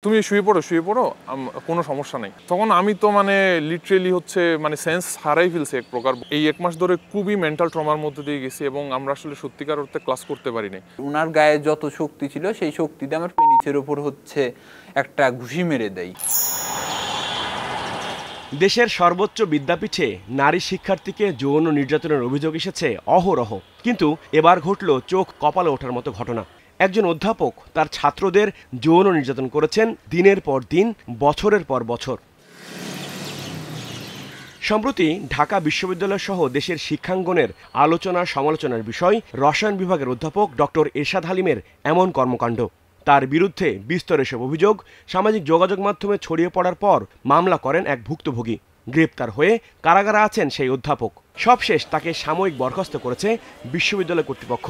তুমি শুয়ে পড়ো কোনো সমস্যা নাই। তখন আমি তো মানে লিটারেলি মানে সেন্স হারাই ফেলছি এক প্রকার। এই 1 মাস ধরে খুবই মেন্টাল ট্রমার মধ্যে দিয়ে গেছি এবং আমরা আসলে সত্যিকার অর্থে ক্লাস করতে পারি নাই। উনার গায়ে যত শক্তি ছিল সেই শক্তিতে আমার পেনিসের উপর একটা ঘুষি মেরে দেয়। দেশের সর্বোচ্চ বিদ্যাপীঠে নারী শিক্ষার্থীকে যৌন নির্যাতনের অভিযোগ এসেছে অহরহ, কিন্তু এবার ঘটল চোখ কপালে ওঠার মতো ঘটনা। একজন অধ্যাপক তার ছাত্রদের যৌন নির্যাতন করেছেন দিনের পর দিন, বছরের পর বছর। সম্প্রতি ঢাকা বিশ্ববিদ্যালয় সহ দেশের শিক্ষাঙ্গনের আলোচনা সমালোচনার বিষয় রসায়ন বিভাগের অধ্যাপক ডক্টর এরশাদ হালিমের এমন কর্মকাণ্ড। তার বিরুদ্ধে বিস্তর এসব অভিযোগ সামাজিক যোগাযোগ মাধ্যমে ছড়িয়ে পড়ার পর মামলা করেন এক ভুক্তভোগী। গ্রেপ্তার হয়ে কারাগারে আছেন সেই অধ্যাপক। সবশেষ তাকে সাময়িক বরখাস্ত করেছে বিশ্ববিদ্যালয় কর্তৃপক্ষ।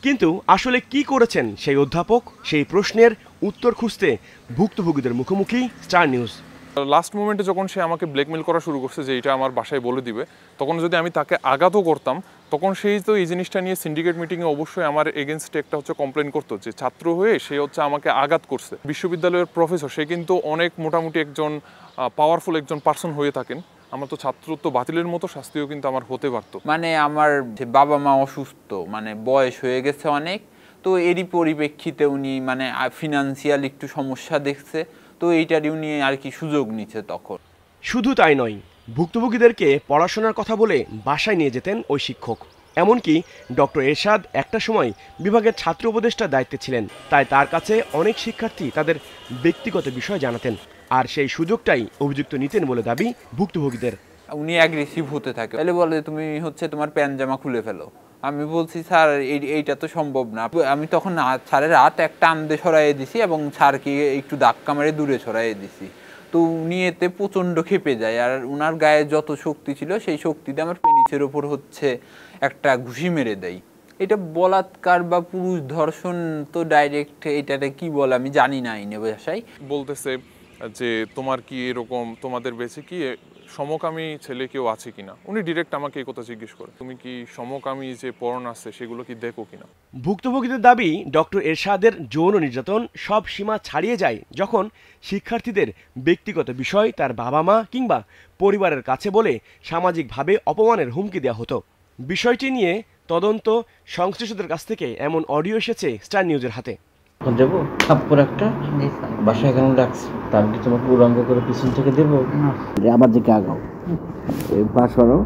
কিন্তু আসলে কি করেছেন সেই অধ্যাপক, সেই প্রশ্নের উত্তর খুঁজতে ভুক্তভোগীদের মুখোমুখি স্টার নিউজ। লাস্ট মোমেন্টে যখন সে আমাকে ব্ল্যাকমেল করা শুরু করছে যে এটা আমার বাসায় বলে দিবে, তখন যদি আমি তাকে আঘাতও করতাম, তখন সেই তো এই জিনিসটা নিয়ে সিন্ডিকেট মিটিংয়ে অবশ্যই আমার এগেনস্টে একটা কমপ্লেন করতো যে ছাত্র হয়ে সে আমাকে আঘাত করছে। বিশ্ববিদ্যালয়ের প্রফেসর, সে কিন্তু অনেক মোটামুটি একজন পাওয়ারফুল একজন পার্সন হয়ে থাকেন। আমার তো ছাত্রত্ব বাতিলের মতো শাস্তিও কিন্তু আমার হতে পারতো। মানে আমার বাবা মা অসুস্থ, মানে বয়স হয়ে গেছে অনেক, তো এরই পরিপ্রেক্ষিতে উনি মানে ফিনান্সিয়াল একটু সমস্যা দেখছে, তো এইটারই উনি আর কি সুযোগ নিচ্ছে তখন। শুধু তাই নয়, ভুক্তভোগীদেরকে পড়াশোনার কথা বলে বাসায় নিয়ে যেতেন ওই শিক্ষক। এমনকি ডক্টর এরশাদ একটা সময় বিভাগের ছাত্র উপদেষ্টার দায়িত্বে ছিলেন, তাই তার কাছে অনেক শিক্ষার্থী তাদের ব্যক্তিগত বিষয় জানাতেন, আর সেই সুযোগটাই অভিযুক্ত নিতেন বলে দাবি ভুক্তভোগীদের। উনি অ্যাগ্রেসিভ হতে থাকে, তাহলে বলে তুমি তোমার প্যান্ট জামা খুলে ফেলো। আমি বলছি স্যার এইটা তো সম্ভব না। আমি তখন স্যারের হাত একটা টান সরাইয়ে দিছি এবং স্যারকে একটু ধাক্কা মেরে দূরে সরাইয়ে দিছি। তো উনি এতে প্রচণ্ড ক্ষেপে যায়, আর উনার গায়ে যত শক্তি ছিল সেই শক্তিতে আমার পেনিসের ওপর একটা ঘুষি মেরে দেয়। এটা বলাৎকার বা পুরুষ ধর্ষণ তো ডাইরেক্ট এটাতে কি বলে আমি জানি না আইনে ভাষায়। বলতেছে যে তোমার কি এরকম তোমাদের বেঁচে কি সমকামী ছেলে কেউ আছে কিনা। উনি ডিরেক্ট আমাকে এই কথা জিজ্ঞেস করে, তুমি কি সমকামী যে পর্ন আছে সেগুলো কি দেখো কিনা। ভুক্তভোগীদের দাবি, ডক্টর এরশাদের যৌন নির্যাতন সব সীমা ছাড়িয়ে যায় যখন শিক্ষার্থীদের ব্যক্তিগত বিষয় তার বাবা মা কিংবা পরিবারের কাছে বলে সামাজিকভাবে অপমানের হুমকি দেওয়া হতো। বিষয়টি নিয়ে তদন্ত সংশ্লিষ্টদের কাছ থেকে এমন অডিও এসেছে স্টার নিউজের হাতে। দেবো থাপ্পড় একটা, বাসায় কেন ডাকছি, তার কি তোমাকে উলঙ্গ করে পিছন থেকে দেবো? আমার দিকে আগাও, এই পা সরো,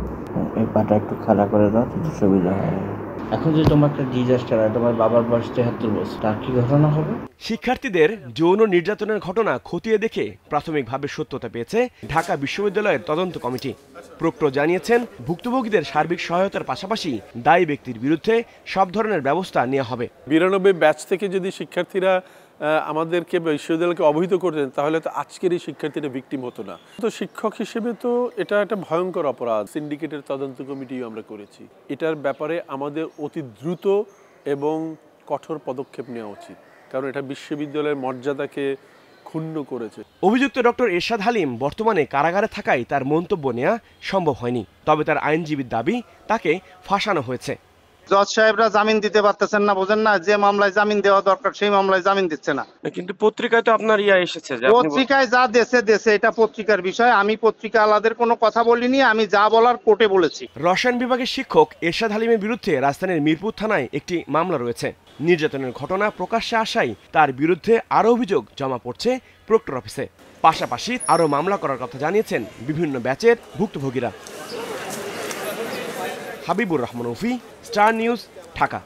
এই পাটা একটু খাড়া করে দাও, সুবিধা হয়। এখন যে তোমার একটা ডিজাস্টার হয়, তোমার বাবার বয়স ৭৩ বছর, তার কি ঘটনা হবে? শিক্ষার্থীদের যৌন নির্যাতনের ঘটনা খতিয়ে দেখে প্রাথমিকভাবে সত্যতা পেয়েছে ঢাকা বিশ্ববিদ্যালয়ের তদন্ত কমিটি। প্রক্টর জানিয়েছেন, ভুক্তভোগীদের সার্বিক সহায়তার পাশাপাশি দায়ী ব্যক্তির বিরুদ্ধে সব ধরনের ব্যবস্থা নেওয়া হবে। ৯২ ব্যাচ থেকে যদি শিক্ষার্থীরা আমাদেরকে বিশ্ববিদ্যালয়কে অবহিত করতেন, তাহলে তো আজকের এই শিক্ষার্থীরা ভিকটিম হতো না। তো শিক্ষক হিসেবে তো এটা একটা ভয়ঙ্কর অপরাধ। সিন্ডিকেটের তদন্ত কমিটিও আমরা করেছি। এটার ব্যাপারে আমাদের অতি দ্রুত এবং কঠোর পদক্ষেপ নেওয়া উচিত, কারণ এটা বিশ্ববিদ্যালয়ের মর্যাদাকে ক্ষুণ্ণ করেছে। অভিযুক্ত ডক্টর এরশাদ হালিম বর্তমানে কারাগারে থাকায় তার মন্তব্য নেওয়া সম্ভব হয়নি, তবে তার আইনজীবীর দাবি তাকে ফাঁসানো হয়েছে। জজ সাহেবরা জামিন দিতে পারতেছেন না, বোঝেন না, যে মামলায় জামিন দেওয়া দরকার সেই মামলায় জামিন দিচ্ছে না। কিন্তু পত্রিকায় তো আপনার এসেছে, পত্রিকায় যা দেশে এটা পত্রিকার বিষয়। আমি পত্রিকা আলাদের কোনো কথা বলিনি, আমি যা বলার কোর্টে বলেছি। রসায়ন বিভাগের শিক্ষক এরশাদ হালিমের বিরুদ্ধে রাজধানীর মিরপুর থানায় একটি মামলা রয়েছে। নির্যাতনের ঘটনা প্রকাশ্যে আসায় তার বিরুদ্ধে আরও অভিযোগ জমা পড়ছে প্রক্টর অফিসে। পাশাপাশি আরও মামলা করার কথা জানিয়েছেন বিভিন্ন ব্যাচের ভুক্তভোগীরা। হাবিবুর রহমান উফি, স্টার নিউজ, ঢাকা।